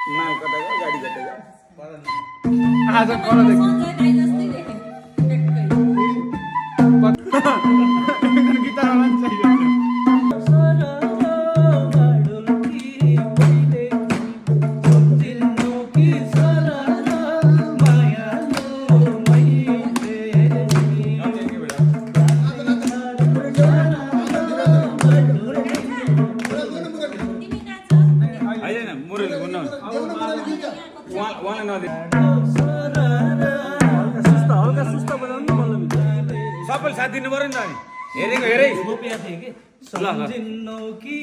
नाम कता गाडी कता आज कर गिटार सबैले साथ दिनु पर्यो नि त अनि हेरेको हेरै गोपिया थिए कि ल ल सम्झिन्नौ कि